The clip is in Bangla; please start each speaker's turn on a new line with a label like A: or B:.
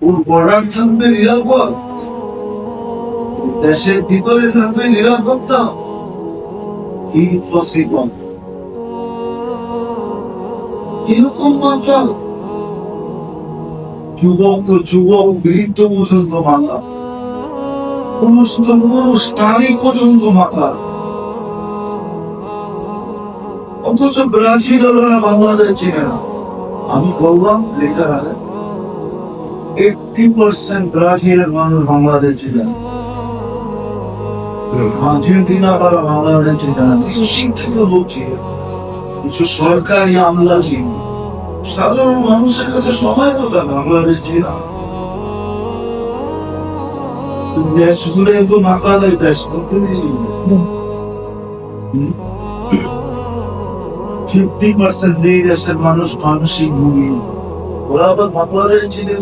A: ওর বর্ডার থাকবে নিরাপদ, দেশের ভিতরে থাকবে নিরাপত্তা, ইম্পসিবল। এরকম মাত্রা যুবক তো যুবক, বৃদ্ধ পর্যন্ত মাথা, পুরুষ তো পুরুষ, নারী পর্যন্ত মাথা। অথচ ব্রাজিলরা বাংলাদেশ চিনে না। আমি বললাম লেখার আগে 80% ব্রাজিলের মানুষ বাংলাদেশ চিনে না, আর্জেন্টিনা তারা বাংলাদেশ চিনে না। কিছু শিক্ষিত লোক চিনে, কিছু সরকারি আমলা চিনে, সাধারণ মানুষের কাছে সময় কথা বাংলাদেশ চিনা। দেশ ঘুরে তো মাতালের দেশ করতে দিয়েছি। 50% এই দেশের মানুষ মানসিক ভূমি, ওরা আবার বাংলাদেশ চিনে।